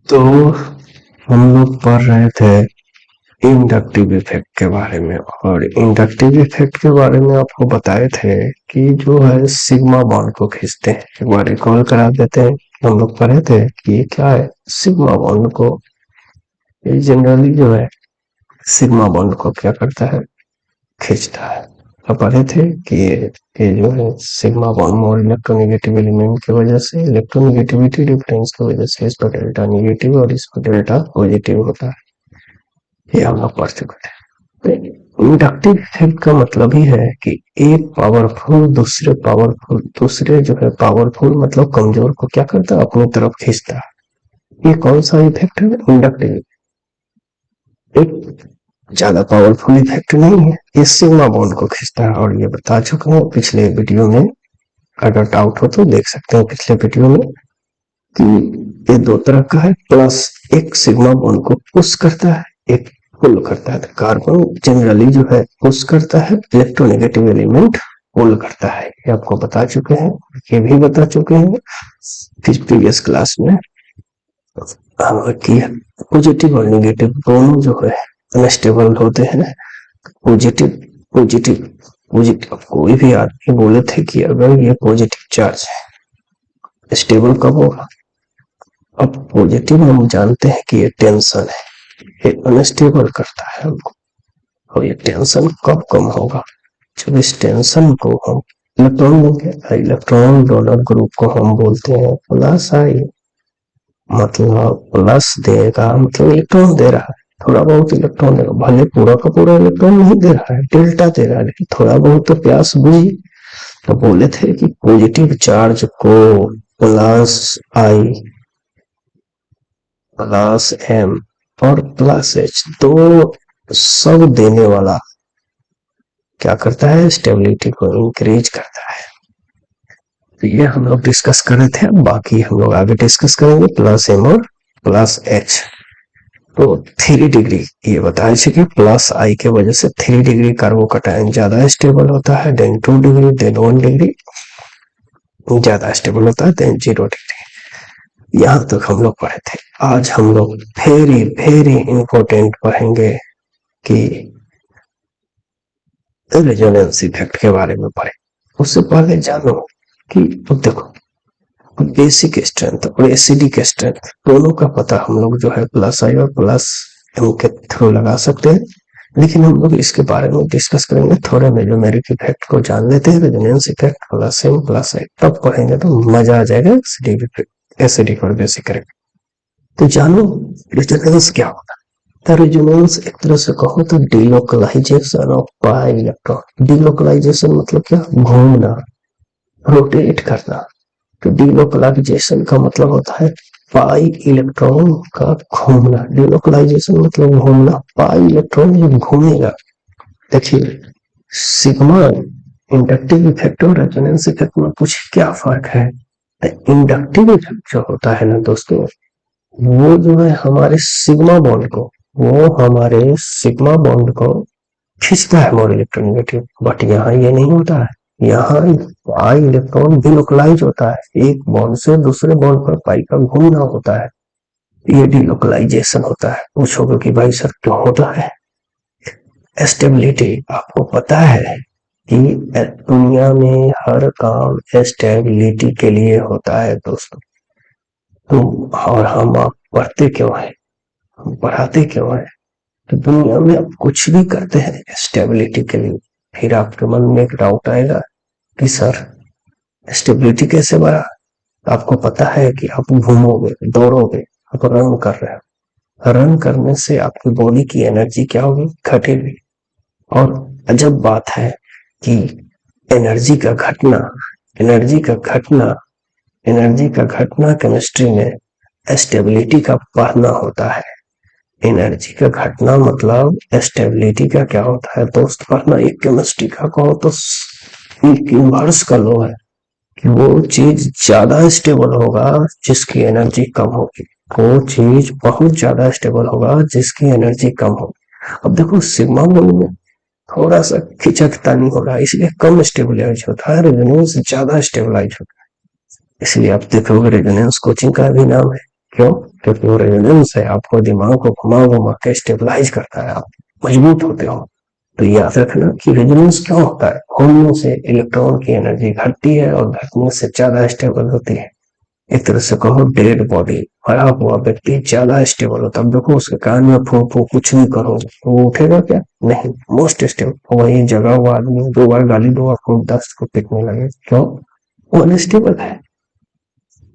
तो हम लोग पढ़ रहे थे इंडक्टिव इफेक्ट के बारे में, और इंडक्टिव इफेक्ट के बारे में आपको बताए थे कि जो है सिग्मा बॉन्ड को खींचते हैं। एक बार रिकॉल करा देते हैं। हम लोग पढ़े थे कि ये क्या है, सिग्मा बॉन्ड को, ये जनरली जो है सिग्मा बॉन्ड को क्या करता है, खींचता है। अब पढ़े थे कि ये जो है sigma bond more electronegative element की वजह से, इलेक्ट्रोनेगेटिविटी डिफरेंस की वजह से इस पर डेल्टा नेगेटिव और इस पर डेल्टा पॉजिटिव होता है। ये हम लोग पढ़ चुके थे। इंडक्टिव इफेक्ट का मतलब ही है कि एक पावरफुल दूसरे जो है पावरफुल मतलब कमजोर को क्या करता है, अपनी तरफ खींचता है। ये कौन सा इफेक्ट है, इंडक्टिव। एक ज्यादा पावरफुल इफेक्ट नहीं है, ये सिग्मा बॉन्ड को खींचता है। और ये बता चुके हैं पिछले वीडियो में, अगर डाउट हो तो देख सकते हैं पिछले वीडियो में, कि ये दो तरह का है। प्लस एक सिग्मा बॉन्ड को पुश करता है, एक पुल करता है। तो कार्बन जनरली जो है पुश करता है, इलेक्ट्रोनेगेटिव एलिमेंट पुल करता है। ये आपको बता चुके हैं, ये भी बता चुके हैं फिर प्रीवियस क्लास में कि पॉजिटिव और नेगेटिव दोनों जो है अनस्टेबल होते हैं। पॉजिटिव पॉजिटिव पॉजिटिव कोई भी आदमी बोले थे कि अगर ये पॉजिटिव चार्ज है, स्टेबल कब होगा। अब पॉजिटिव हम जानते हैं कि ये टेंशन है, ये अनस्टेबल करता है हमको। और ये टेंशन कब कम होगा, जब इस टेंशन को हम इलेक्ट्रॉन देंगे। इलेक्ट्रॉन डोनर ग्रुप को हम बोलते हैं प्लस आई, मतलब प्लस देगा मतलब इलेक्ट्रॉन दे रहा है, थोड़ा बहुत इलेक्ट्रॉन देगा। भले पूरा का पूरा इलेक्ट्रॉन नहीं दे रहा है, डेल्टा दे रहा है, लेकिन थोड़ा बहुत तो प्यास बुझी। तो बोले थे कि पॉजिटिव चार्ज को प्लस आई प्लस एम और प्लस एच दो सब देने वाला क्या करता है, स्टेबिलिटी को इंक्रीज करता है। तो ये हम लोग डिस्कस कर रहे थे, बाकी हम लोग आगे डिस्कस करेंगे प्लस एम और प्लस एच। तो 3 डिग्री ये बताया था कि प्लस आई के वजह से 3 डिग्री कार्बोकैटायन ज्यादा स्टेबल होता है, देन 2 डिग्री, देन 1 डिग्री ज्यादा स्टेबल होता है, देन 0 डिग्री। यहाँ तक हम लोग पढ़े थे। आज हम लोग वेरी वेरी इंपॉर्टेंट पढ़ेंगे कि रेजोनेंस इफेक्ट के बारे में पढ़े। उससे पहले जानो कि अब देखो बेसिक स्ट्रेंथ और एसिडिक स्ट्रेंथ दोनों का पता हम लोग जो है प्लस आई और प्लस एम के थ्रू लगा सकते हैं, लेकिन हम लोग इसके बारे में डिस्कस करेंगे थोड़े मेजोमेरिक इफेक्ट को जान लेते हैं। Resonance effect plus M plus I तब पढ़ेंगे तो मजा आ जाएगा एसिडिक और बेसिक इफेक्ट। तो जानो रेजोनेंस क्या होता है। The resonance एक तरह से कहो तो delocalisation of pi electron. Delocalisation मतलब क्या, घूमना, रोटेट करना। तो डिलोकलाइजेशन का मतलब होता है पाई इलेक्ट्रॉन का घूमना। डिलोकलाइजेशन मतलब घूमना, पाई इलेक्ट्रॉन जब घूमेगा। देखिए सिग्मा इंडक्टिव इफेक्ट और रेजोनेंस इफेक्ट में कुछ क्या फर्क है। इंडक्टिव इफेक्ट जो होता है ना दोस्तों, वो जो है हमारे सिग्मा बॉन्ड को खींचता है मोर इलेक्ट्रोनेगेटिव। बट यहाँ ये नहीं होता है, यहाँ पाई इलेक्ट्रॉन डिलोकलाइज होता है, एक बॉन्ड से दूसरे बॉन्ड पर पाई का घूमना होता है, ये डिलोकलाइजेशन होता है। पूछोगे कि भाई सर क्यों होता है। स्टेबिलिटी, आपको पता है कि दुनिया में हर काम स्टेबिलिटी के लिए होता है दोस्तों। तो और हम आप पढ़ते क्यों है, हम पढ़ाते क्यों है। तो दुनिया में आप कुछ भी करते हैं स्टेबिलिटी के लिए। फिर आपके मन में एक डाउट आएगा कि सर स्टेबिलिटी कैसे बढ़ा। आपको पता है कि आप घूमोगे, दौड़ोगे, आप रन कर रहे हो, रन करने से आपकी बॉडी की एनर्जी क्या होगी, घटेगी। और अजब बात है कि एनर्जी का घटना केमिस्ट्री में स्टेबिलिटी का बढ़ना होता है। एनर्जी का घटना मतलब स्टेबिलिटी का क्या होता है दोस्त, बढ़ना। एक केमिस्ट्री का कहो तो एक इनवर्स का लॉ है कि वो चीज ज्यादा स्टेबल होगा जिसकी एनर्जी कम होगी, वो चीज बहुत ज्यादा स्टेबल होगा जिसकी एनर्जी कम होगी। अब देखो सिग्मा बॉन्ड में थोड़ा सा खिंचकता नहीं हो रहा, इसलिए कम स्टेबलाइज होता है, रेजोनेंस ज्यादा स्टेबलाइज होता इसलिए आप देखोगे रेजोनेंस कोचिंग का भी नाम है। क्यों? क्योंकि वो रेजोनेंस है, आपको दिमाग को घुमा घुमा के स्टेबलाइज करता है, आप मजबूत होते हो। तो याद रखना कि रेजोनेंस क्यों होता है। घूमने से इलेक्ट्रॉन की एनर्जी घटती है और घटने से ज्यादा स्टेबल होती है। एक तरह से कहो डेड बॉडी, मरा हुआ व्यक्ति ज्यादा स्टेबल होता है। अब देखो उसके कान में फूंक फूंक कुछ भी करो वो उठेगा क्या? नहीं। मोस्ट स्टेबल वही जगा हुआ आदमी 2 बार गाली दो आपको 10 को पिटने लगे। क्यों? वो अनस्टेबल है।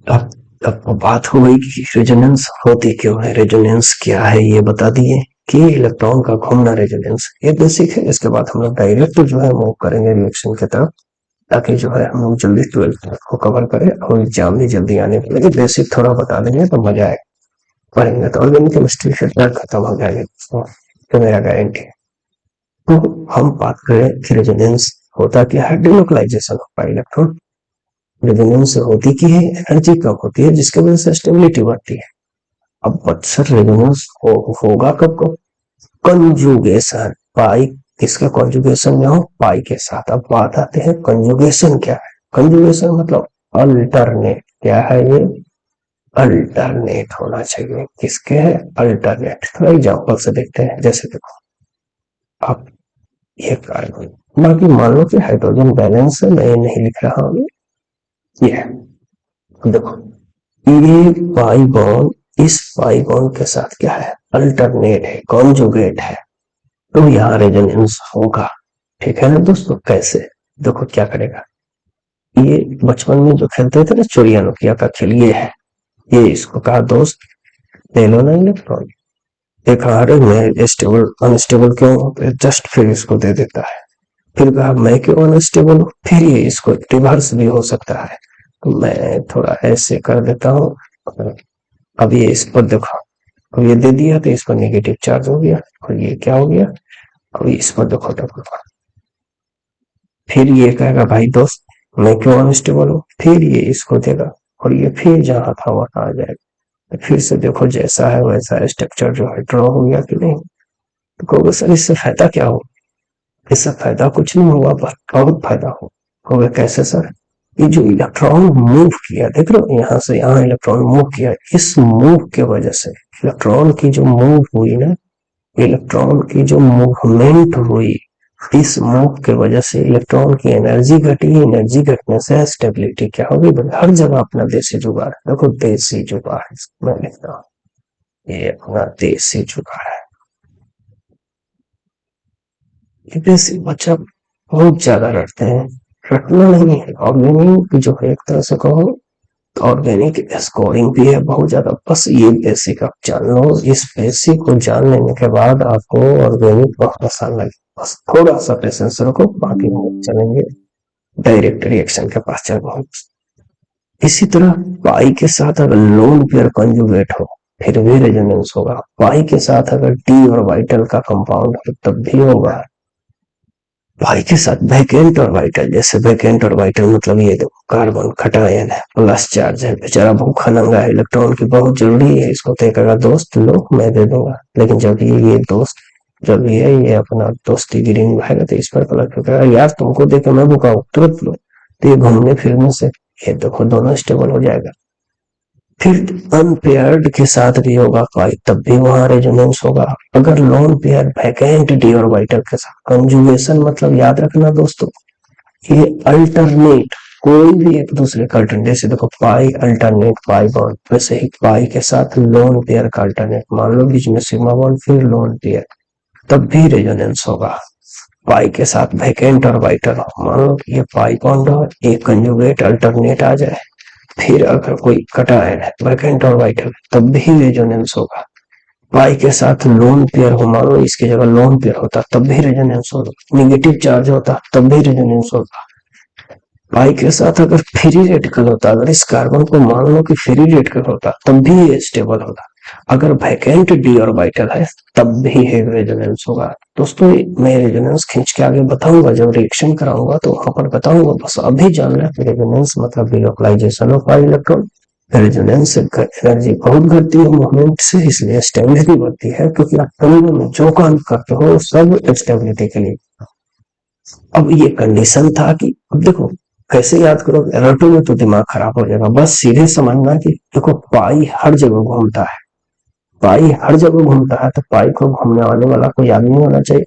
अब अब बात हो गई कि रेजोनेंस होती क्यों है, रेजोनेंस क्या है ये बता दिए कि इलेक्ट्रॉन का घूमना रेजोनेंस ये बेसिक है। इसके बाद हम लोग डायरेक्ट जो है मूव करेंगे रिएक्शन की तरफ, ताकि जो है हम लोग जल्दी 12th को कवर करें और एग्जाम भी जल्दी आने वाले। लेकिन बेसिक थोड़ा बता देंगे तो मजा आएगा। पढ़ेंगे तो ऑर्गेनिक केमिस्ट्री से डर खत्म हो जाएगा, तो मेरा गारंटी है। तो हम बात करें कि रेजोनेंस होता क्या है। Delocalisation of electron. रेजोनेंस होती की है, एनर्जी कम होती है जिसकी वजह से स्टेबिलिटी बढ़ती है। अब अक्सर रेजोनेंस होगा कब कब? कंजुगेशन, पाई किसका कंजुगेशन में हो? पाई के साथ। अब बात आते हैं कंजुगेशन क्या है। कंजुगेशन मतलब अल्टरनेट। क्या है ये? अल्टरनेट होना चाहिए। किसके है? अल्टरनेट। थोड़ा एग्जाम्पल से देखते हैं। जैसे देखो अब ये कार्बन, बाकी मान लो कि हाइड्रोजन बैलेंस है, मैं ये नहीं लिख रहा हूँ। ये है, देखो ये पाई बॉन्ड इस पाई बॉन्ड के साथ क्या है? अल्टरनेट है, कॉन्जुगेट है। तो यहाँ रेजोनेंस होगा। ठीक है ना दोस्तों? कैसे? देखो क्या करेगा। ये बचपन में जो खेलते थे ना चोरिया नुकिया का खेल, ये है। ये इसको कहा दोस्त ले लो ना इलेक्ट्रॉन, देखा अरे मैं स्टेबल अनस्टेबल क्यों हूँ, जस्ट फिर इसको दे देता है। फिर कहा मैं क्यों अनस्टेबल हूँ, फिर ये इसको रिवर्स भी हो सकता है। तो मैं थोड़ा ऐसे कर देता हूँ। अब ये इस पर देखो, अब ये दे दिया तो इस पर नेगेटिव चार्ज हो गया और ये क्या हो गया। अब इस पर देखो देखो, फिर ये कहेगा भाई दोस्त मैं क्यों अनस्टेबल हूँ, फिर ये इसको देगा और ये फिर जहां था वहां आ जाएगा। तो फिर से देखो जैसा है वैसा स्ट्रक्चर जो है ड्रॉ हो गया कि नहीं। तो कहोगे सर इससे फायदा क्या हो? इससे फायदा कुछ नहीं हुआ पर बहुत फायदा हो। कहोगे कैसे सर? ये जो इलेक्ट्रॉन मूव किया, देख रहे हो यहाँ से यहाँ इलेक्ट्रॉन मूव किया, इस मूव के वजह से इलेक्ट्रॉन की जो मूव हुई ना, इलेक्ट्रॉन की जो मूवमेंट हुई, इस मूव के वजह से इलेक्ट्रॉन की एनर्जी घटी। एनर्जी घटने से स्टेबिलिटी क्या होगी? हर जगह अपना देसी जुगाड़। देखो देसी जुगाड़ मैं लिखता हूँ, ये अपना देसी जुगाड़ है। देसी बच्चा बहुत ज्यादा रटते हैं, रटना नहीं है। ऑर्गेनिक जो है एक तरह से कहो ऑर्गेनिक स्कोरिंग भी है बहुत ज्यादा। बस ये बेसिक आप जान लो, इस बेसिक को जान लेने के बाद आपको ऑर्गेनिक बहुत आसान लगे। बस थोड़ा सा पेशेंस रखो, बाकी हम चलेंगे डायरेक्ट रिएक्शन के पास चलो। इसी तरह पाई के साथ अगर लोन पेयर कंजुगेट हो फिर भी रेजोनेंस होगा। पाई के साथ अगर डी और वाइटल का कंपाउंड हो तब भी होगा। पाई के साथ वैकेंट और वाइटल, जैसे वैकेंट और वाइटल मतलब ये देखो कार्बन खटायन है, प्लस चार्ज है, बेचारा भूखा नंगा है, इलेक्ट्रॉन की बहुत जरूरी है, इसको तय करेगा दोस्त लो मैं दे दूंगा। लेकिन जब ये दोस्त जब ये अपना दोस्ती गिरी निभाएगा तो इस पर कलर करेगा यार तुमको देखे मैं भूखा हूँ तुरंत लो। तो ये घूमने फिरने से ये देखो दोनों स्टेबल हो जाएगा। फिर अनपेयर्ड के साथ भी होगा पाई तब भी वहां रेजोनेंस होगा। अगर लोन पेयर वैकेंट डी और वाइटल के साथ कंजुगेशन मतलब याद रखना दोस्तों, ये अल्टरनेट कोई भी एक दूसरे का अल्टरनेट, जैसे देखो पाई अल्टरनेट पाई बॉन्ड, वैसे ही पाई के साथ लोन पेयर का अल्टरनेट, मान लो बीच में सिग्मा बॉन्ड फिर लोन पेयर, तब भी रेजोनेंस होगा। पाई के साथ वैकेंट और वाइटल, मान लो कि ये पाई बॉन्ड हो एक कंजुगेट अल्टरनेट आ जाए, फिर अगर कोई कटायन है वैकेंट और वाइटल तब भी रेजोनेंस होगा। पाई के साथ लोन पेयर हो, मान लो इसकी जगह लोन पेयर होता तब भी रेजोनेंस होगा। नेगेटिव चार्ज होता तब भी रेजोनेंस होगा। पाई के साथ अगर फ्री रेडिकल होता, अगर इस कार्बन को मान लो कि फ्री रेडिकल होता तब भी ये स्टेबल होता। अगर वैकेंट डी और वाइटल है तब भी रेजोनेंस होगा। दोस्तों मैं रेजोनेंस खींच के आगे बताऊंगा, जब रिएक्शन कराऊंगा तो वहां पर बताऊंगा। बस अभी जानना है रेजोनेंस मतलब डिलोकलाइजेशन ऑफ इलेक्ट्रॉन। रेजोनेंस से एनर्जी बहुत घटती है मूवमेंट से, इसलिए स्टेबिलिटी बढ़ती है, क्योंकि आप कणों में जो काम करते हो सब स्टेबिलिटी के लिए। अब ये कंडीशन था कि अब देखो कैसे याद करोगे, रटोगे तो दिमाग खराब हो जाएगा। बस सीधे समझना कि देखो पाई हर जगह घूमता है, पाई हर जगह घूमता है, तो पाई को घूमने वाले वाला कोई आदमी होना चाहिए।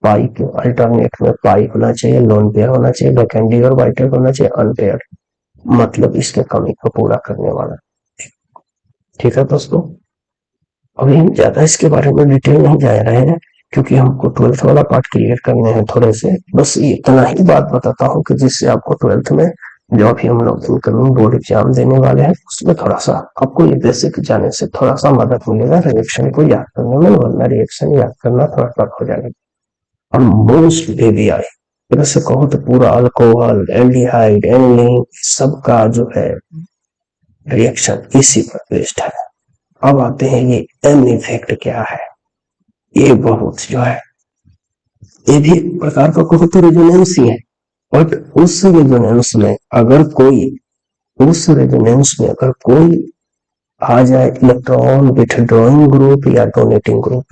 पाई के अल्टरनेट में पाई होना चाहिए, लोन पेयर होना चाहिए, वैकेंडी और वाइटर होना चाहिए, अनपेयर, मतलब इसके कमी को पूरा करने वाला। ठीक है दोस्तों, अभी हम ज्यादा इसके बारे में डिटेल नहीं जा रहे हैं, क्योंकि हमको ट्वेल्थ वाला पार्ट क्लियर करने हैं थोड़े से। बस इतना ही बात बताता हूँ कि जिससे आपको ट्वेल्थ में जो भी हम लोग इनकमिंग बोर्ड एग्जाम देने वाले हैं उसमें थोड़ा सा आपको ये बेसिक जाने से थोड़ा सा मदद मिलेगा रिएक्शन को याद करने में, वरना रिएक्शन याद करना थोड़ा टफ हो जाएगा। और मोस्ट बेबी से कहो तो पूरा अल्कोहल, एल्डिहाइड, एनिलीन सबका जो है रिएक्शन इसी पर बेस्ड है। अब आते हैं ये एम इफेक्ट क्या है। ये बहुत जो है ये भी एक प्रकार का कहो तो रेजोनेंस ही है, बट उस रेजोनेंस में अगर कोई आ जाए इलेक्ट्रॉन विथड्रॉइंग ग्रुप या डोनेटिंग ग्रुप,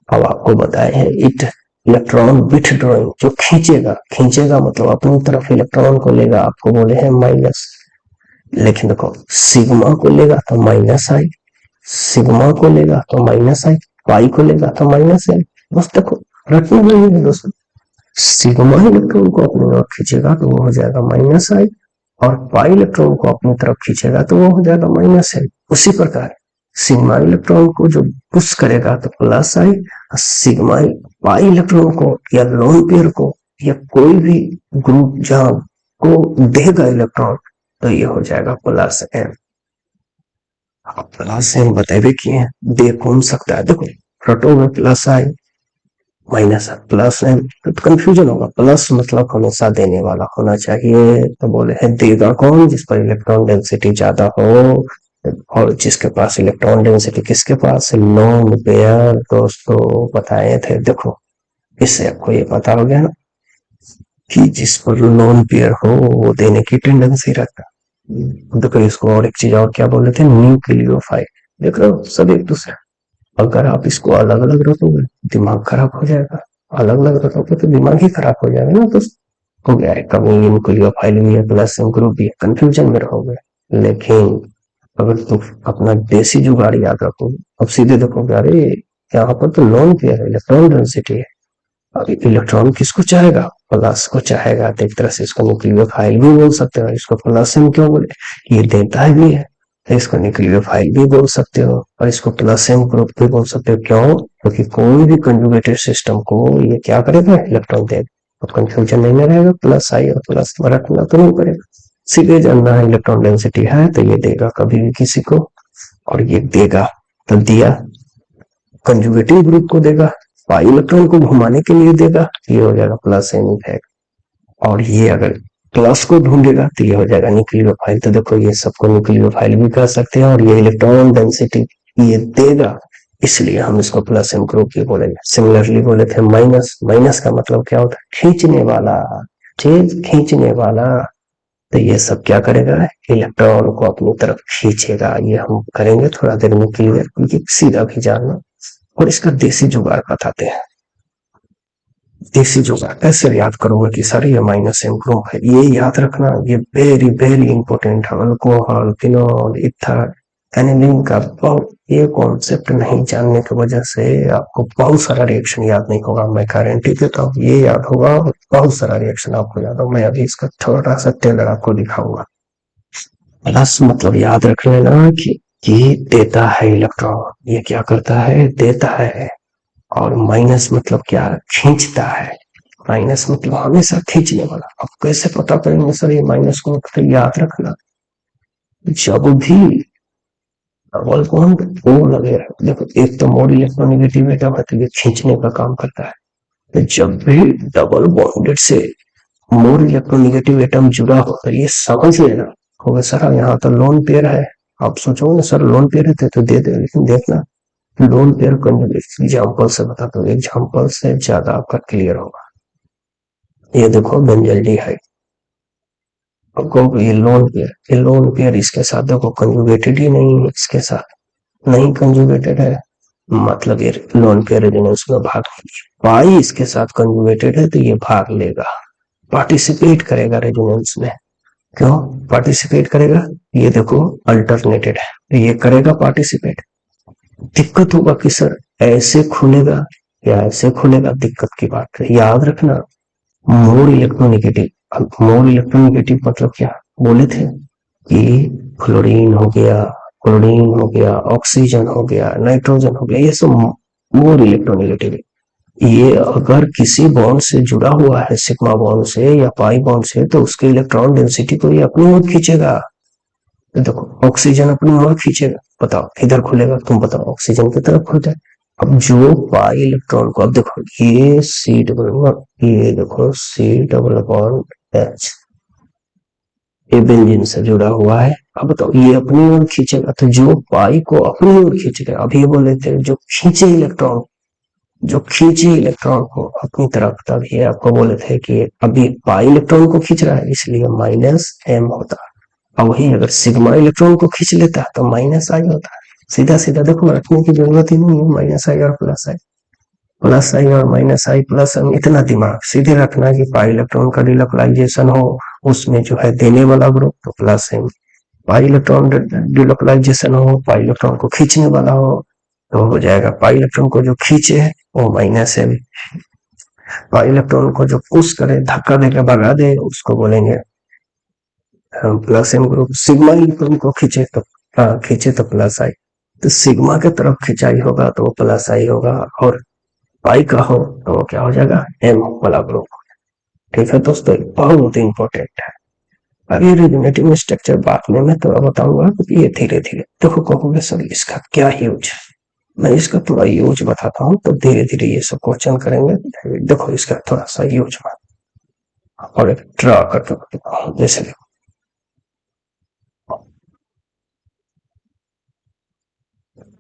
अब आपको बताए हैं इट इलेक्ट्रॉन विथड्रॉइंग, जो खींचेगा, खींचेगा मतलब अपनी तरफ इलेक्ट्रॉन को लेगा, आपको बोले हैं माइनस, लेकिन देखो सिग्मा को लेगा तो माइनस आई, सिग्मा को लेगा तो माइनस आई, पाई को लेगा तो माइनस आई। बस देखो रटने वाली है दोस्तों, सिग्मा इलेक्ट्रॉन को अपनी ओर खींचेगा तो वो हो जाएगा माइनस आई, और पाई इलेक्ट्रॉन को अपनी तरफ खींचेगा तो वो हो जाएगा माइनस आई। उसी प्रकार सिग्मा इलेक्ट्रॉन को जो पुश करेगा तो प्लस आई, और सिग्मा पाई इलेक्ट्रॉन को या लोन पेयर को या कोई भी ग्रुप जहां को देगा इलेक्ट्रॉन तो ये हो जाएगा प्लस एम। प्लस एम बताए किए दे कौन सकता है, देखो रटो में प्लस आई माइनस प्लस एम तो कंफ्यूजन होगा। प्लस मतलब हमेशा देने वाला होना चाहिए, तो बोले हैं देगा कौन, जिस पर इलेक्ट्रॉन डेंसिटी ज्यादा हो, और जिसके पास इलेक्ट्रॉन डेंसिटी किसके पास है, लोन पेयर दोस्तों बताए थे। देखो इससे आपको ये पता हो गया ना कि जिस पर लोन पेयर हो वो देने की टेंडेंसी रखता है। देखो इसको और एक चीज और क्या बोले थे, न्यूक्लियोफाइल। देख रहे हो सब एक दूसरे, अगर आप इसको अलग अलग रखोगे दिमाग खराब हो जाएगा, अलग अलग रखोगे तो दिमाग ही खराब हो जाएगा ना। तो हो गया है कभी न्यूक्लियोफाइल भी है प्लस ग्रुप भी है, कंफ्यूजन में रहोगे। लेकिन अगर तुम अपना देसी जुगाड़ याद रखोगे, अब सीधे देखोगे अरे यहाँ पर तो लोन पेयर है, इलेक्ट्रॉन डेंसिटी है, अब इलेक्ट्रॉन किसको चाहेगा, प्लस को चाहेगा, तो एक तरह से इसको न्यूक्लियोफाइल भी बोल सकते हो। इसको प्लस एम क्यों बोले, ये देता है भी है, तो इसको न्यूक्लियोफाइल भी बोल सकते हो, और इसको प्लस एम ग्रुप भी बोल सकते हो। क्यों, क्योंकि कोई भी कंजुगेटेड सिस्टम को ये क्या करेगा, इलेक्ट्रॉन देगा। अब कंफ्यूजन नहीं रहेगा, प्लस आई और प्लस रखना तो नहीं पड़ेगा, सीधे जानना है इलेक्ट्रॉन डेंसिटी है तो ये देगा कभी भी किसी को, और ये देगा तो दिया कंजुगेटिव ग्रुप को देगा, पाई इलेक्ट्रॉन को घुमाने के लिए देगा, ये हो जाएगा प्लस एन इफेक्ट। और ये अगर प्लस को ढूंढेगा तो ये हो जाएगा न्यूक्लियोफाइल। तो देखो ये सबको न्यूक्लियोफाइल भी कह सकते हैं, और ये इलेक्ट्रॉन डेंसिटी ये देगा, इसलिए हम इसको प्लस एम ग्रुप भी बोलेंगे। सिमिलरली बोले थे माइनस, माइनस का मतलब क्या होता है, खींचने वाला, चीज खींचने वाला, तो ये सब क्या करेगा, इलेक्ट्रॉन को अपनी तरफ खींचेगा। ये हम करेंगे थोड़ा देर में क्लियर, क्योंकि सीधा भी जानना। और इसका देसी जुगाड़ बताते हैं, देसी जुगाड़ कैसे याद करोगे कि सर ये माइनस एम ग्रुप है, ये याद रखना, ये वेरी वेरी इंपॉर्टेंट है। अल्कोहल, फिनॉल, इथर, एनिलीन का बहुत ये कॉन्सेप्ट नहीं जानने की वजह से आपको बहुत सारा रिएक्शन याद नहीं होगा। मैं गारंटी देता हूँ ये याद होगा, बहुत सारा रिएक्शन आपको याद होगा। मैं अभी इसका थोड़ा सा टेलर आपको दिखाऊंगा। प्लस मतलब याद रख लेना कि ये देता है इलेक्ट्रॉन, ये क्या करता है, देता है। और माइनस मतलब क्या, खींचता है। माइनस मतलब हमेशा खींचने वाला। अब कैसे पता करेंगे सर ये माइनस को, तो याद रखना जब भी डबल बॉन्ड वो लगे रहे, देखो एक तो मोड इलेक्ट्रोनेगेटिव एटम है तो ये खींचने का काम करता है, तो जब भी डबल बॉन्डेड से मोर इलेक्ट्रोनेगेटिव एटम जुड़ा हो तो ये समझ लेना होगा सर यहाँ तो लोन पेयर है। आप सोचो ना सर लोन पेयर है तो दे दे, लेकिन देखना लोन पेयर कंजुगेट एग्जाम्पल से बताता हूँ, एग्जाम्पल से ज्यादा आपका क्लियर होगा। ये देखो बेंजल्डिहाइड, आपको ये लोन पेयर इसके साथ देखो कंजुगेटेड ही नहीं है, इसके साथ नहीं कंजुगेटेड है, मतलब ये लोन पेयर रेजोनेंस में भाग लेगी। पाई इसके साथ कंजुगेटेड है तो ये भाग लेगा, पार्टिसिपेट करेगा रेजोनेंस में। क्यों पार्टिसिपेट करेगा? ये देखो अल्टरनेटेड है, ये करेगा पार्टिसिपेट। दिक्कत होगा कि सर ऐसे खुलेगा या ऐसे खुलेगा, दिक्कत की बात है। याद रखना, मोर इलेक्ट्रोनिगेटिव। अब मोर इलेक्ट्रोनिगेटिव मतलब क्या बोले थे कि फ्लोरीन हो गया, क्लोरीन हो गया, ऑक्सीजन हो गया, नाइट्रोजन हो गया, ये सब मोर इलेक्ट्रोनिगेटिव है। ये अगर किसी बॉन्ड से जुड़ा हुआ है, सिग्मा बॉन्ड से या पाई बॉन्ड से, तो उसके इलेक्ट्रॉन डेंसिटी को ये अपनी ओर खींचेगा। तो देखो ऑक्सीजन अपनी ओर खींचेगा, बताओ किधर खुलेगा? तुम बताओ, ऑक्सीजन की तरफ खुल जाए। अब जो पाई इलेक्ट्रॉन को, अब देखो ये सी डबल, ये देखो सी डबल बॉन्ड एच, ये बेंजीन से जुड़ा हुआ है। अब बताओ ये अपनी ओर खींचेगा, तो जो पाई को अपनी ओर खींचेगा, अभी बोले थे जो खींचे इलेक्ट्रॉन, जो खींचे इलेक्ट्रॉन को अपनी तरफ, तब ये आपको बोले थे कि अभी पाई इलेक्ट्रॉन को खींच रहा है, इसलिए माइनस एम होता है। और वही अगर सिग्मा इलेक्ट्रॉन को खींच लेता है तो माइनस आई होता है। सीधा सीधा देखो, रखने की जरूरत ही नहीं है, माइनस आई और प्लस आई, प्लस आई और माइनस आई प्लस एम, इतना दिमाग सीधे रखना कि पाई इलेक्ट्रॉन का डिलोकलाइजेशन हो, उसमें जो है देने वाला ग्रुप तो plus M, pi electron delocalisation हो, पाई इलेक्ट्रॉन को खींचने वाला हो, तो हो जाएगा पाई इलेक्ट्रॉन को जो खींचे है वो माइनस एम, पाई इलेक्ट्रॉन को जो पुश करे, धक्का देकर भगा दे, उसको बोलेंगे plus M group. Sigma electron को खींचे तो प्लस आई, तो सिग्मा की तरफ खिंचाई होगा तो वो प्लस आई होगा, और पाई का हो तो वो क्या हो जाएगा, एम वाला ग्रुप। ठीक है दोस्तों, बहुत इंपॉर्टेंट है। अब ये रिजोनेटिव स्ट्रक्चर बाद में मैं थोड़ा बताऊंगा, क्योंकि ये धीरे धीरे देखो कहोगे सर इसका क्या यूज है, मैं इसका थोड़ा यूज बताता हूँ, तो धीरे धीरे ये सब क्वेश्चन करेंगे। देखो इसका थोड़ा सा यूज और एक ड्रा करके बताता हूँ। जैसे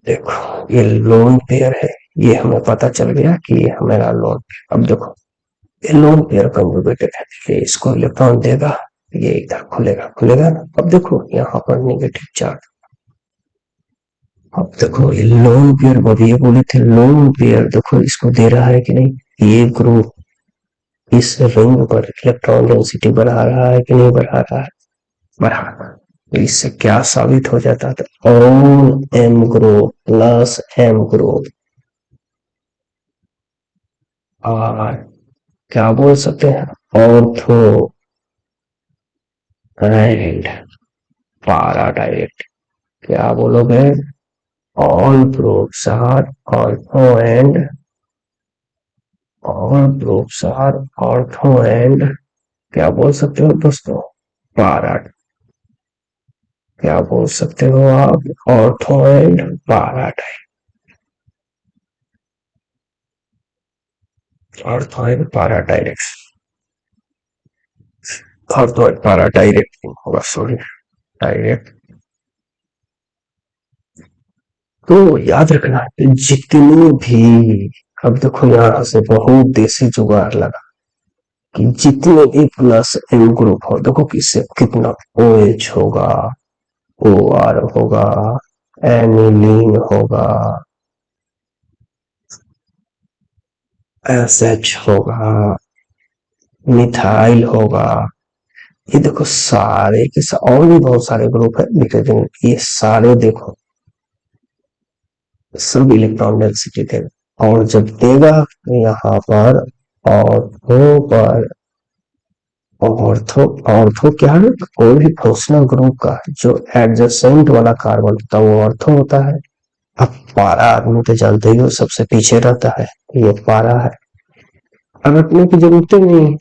देखो ये लोन पेयर है, ये हमें पता चल गया कि ये हमारा लोन। अब देखो ये लोन पेयर कंजुगेटेड है, ये इसको इलेक्ट्रॉन देगा, ये इधर खुलेगा, खुलेगा ना। अब देखो यहाँ पर नेगेटिव चार्ज, अब देखो ये लोन पेयर, ये बोले थे लोन पेयर, देखो इसको दे रहा है कि नहीं, ये ग्रुप इस रिंग पर इलेक्ट्रॉन डेंसिटी बढ़ा रहा है कि नहीं बढ़ा रहा है, बढ़ा रहा है। तो इससे क्या साबित हो जाता था, on M group plus M group और क्या बोल सकते हैं, ऑर्थो एंड पारा डायरेक्ट। क्या बोलोगे, all groups are ortho and, all groups are ortho and, क्या बोल सकते हो दोस्तों, पारा, क्या बोल सकते हो आप, ऑर्थो एंड पारा, ऑर्थो एंड पारा डायरेक्ट, ऑर्थो एंड पारा डायरेक्ट होगा, सॉरी डायरेक्ट। तो याद रखना जितने भी, अब देखो यहाँ से बहुत देसी जुगाड़ लगा कि जितने भी प्लस एम ग्रुप हो, देखो किससे कितना ओ एच होगा, ओ आर होगा, एनिलीन होगा, एस एच होगा, मिथाइल होगा, ये देखो सारे के और भी बहुत सारे ग्रुप है, लेकिन ये सारे देखो सब इलेक्ट्रॉन डेंसिटी देगा, और जब देगा तो यहाँ पर ऑर्थो पर, ऑर्थो, ऑर्थो क्या है, कोई भी फंक्शनल ग्रुप का जो एडजेसेंट वाला कार्बन होता है वो ऑर्थो होता है। अब पारा आदमी तो जानते ही हो सबसे पीछे रहता है, ये पारा है, अब रखने की जरूरत ही नहीं है।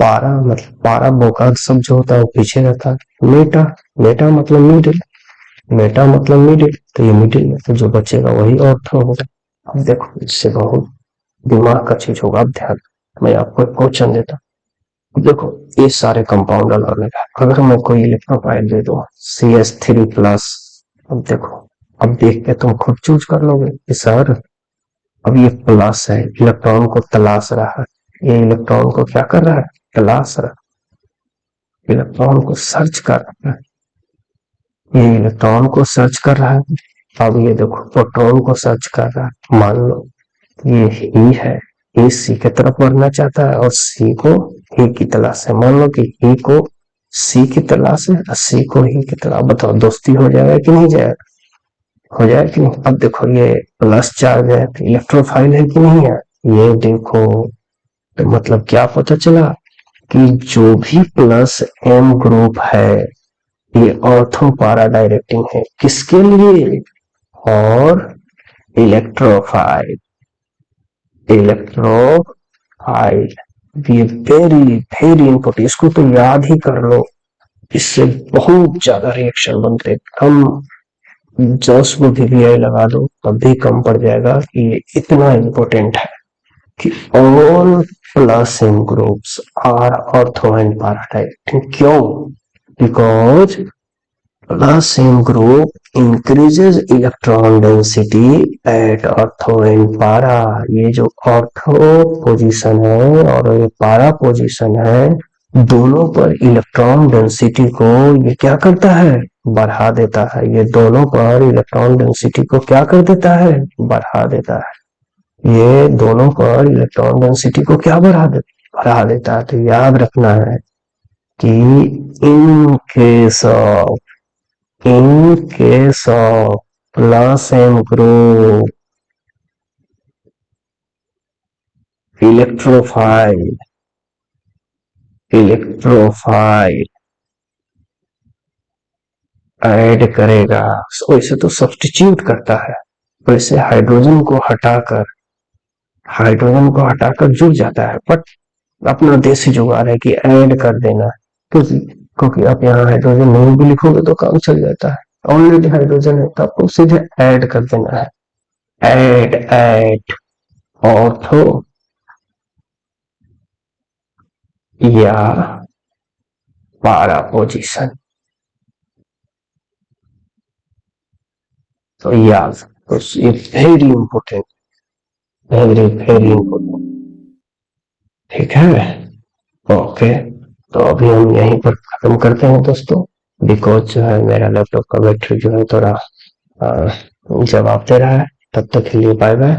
पारा मतलब पारा बोका सब जो होता है वो पीछे रहता है। मेटा, मेटा मतलब मिडिल, मेटा मतलब मिडिल, तो ये मिडिल में तो जो बचेगा वही ऑर्थो होगा। अब देखो इससे बहुत दिमाग का चीज होगा। अब ध्यान, मैं आपको एक क्वेश्चन देता हूँ, देखो ये सारे कंपाउंड अलग अलग है, अगर मैं कोई इलेक्ट्रोफाइल दे दूं CH3+, अब देखो, अब देख के तुम खुद चूज कर लोगे कि सर अब ये प्लस है, इलेक्ट्रॉन को तलाश रहा है, ये इलेक्ट्रॉन को क्या कर रहा है, तलाश रहा है, इलेक्ट्रॉन को सर्च कर रहा है, ये इलेक्ट्रॉन को सर्च कर रहा है। अब ये देखो प्रोटॉन को सर्च कर रहा है, मान लो ये ही है, ये सी की तरफ बढ़ना चाहता है और सी को ही की तलाश है, मान लो कि ही को सी की तलाश है, सी को ही की तलाश, बताओ दोस्ती हो जाएगा कि नहीं जाएगा, हो जाएगा कि नहीं। अब देखो ये प्लस चार्ज है तो इलेक्ट्रोफाइल है कि नहीं है, ये देखो। तो मतलब क्या पता चला कि जो भी प्लस एम ग्रुप है ये ऑर्थो पारा डायरेक्टिंग है, किसके लिए, और इलेक्ट्रोफाइल, इलेक्ट्रोफाइल। ये वेरी वेरी इंपॉर्टेंट, इसको तो याद ही कर लो, इससे बहुत ज्यादा रिएक्शन बनते। कम 10 को वीवीआई लगा दो तब भी कम पड़ जाएगा कि ये इतना इंपॉर्टेंट है कि all plus M groups are ortho and para directing. क्यों? Because plus same group increases electron density at ortho and para। ये जो ऑर्थो पोजीशन है और ये पारा पोजीशन है, दोनों पर इलेक्ट्रॉन डेंसिटी को ये क्या करता है, बढ़ा देता है। ये दोनों पर इलेक्ट्रॉन डेंसिटी को क्या कर देता है, बढ़ा देता है। ये दोनों पर इलेक्ट्रॉन डेंसिटी को क्या बढ़ा देता है। तो याद रखना है कि in case of, in case of plus m group, electrophile, electrophile add करेगा, वैसे तो सब्स्टिट्यूट करता है, वैसे हाइड्रोजन को हटाकर जुड़ जाता है, बट अपना देसी जुगाड़ है कि ऐड कर देना। क्योंकि आप यहाँ हाइड्रोजन नहीं भी लिखोगे तो काम चल जाता है, ऑलरेडी हाइड्रोजन है तो आपको सीधे ऐड कर देना है। ऐड एट ऑर्थो या पारा पोजीशन। तो याद, तो ये very important, very very important. ठीक है, ओके। तो अभी हम यहीं पर खत्म करते हैं दोस्तों, बिकॉज जो है मेरा लैपटॉप का बैटरी जो है थोड़ा जवाब दे रहा है। तब तक के लिए बाय बाय,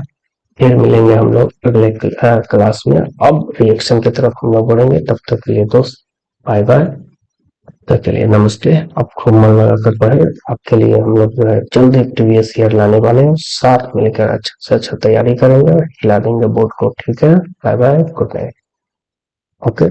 फिर मिलेंगे हम लोग अगले क्लास में। अब रिएक्शन की तरफ हम लोग बढ़ेंगे, तब तक के लिए दोस्त बाय बाय। तो चलिए नमस्ते, आप खूब मन लगाकर पढ़े, आपके लिए हम लोग जो है जल्द ही प्रीवियस ईयर लाने वाले हैं, साथ मिलकर अच्छा से अच्छा तैयारी करेंगे, हिला देंगे बोर्ड को। ठीक है, bye bye, good night, okay.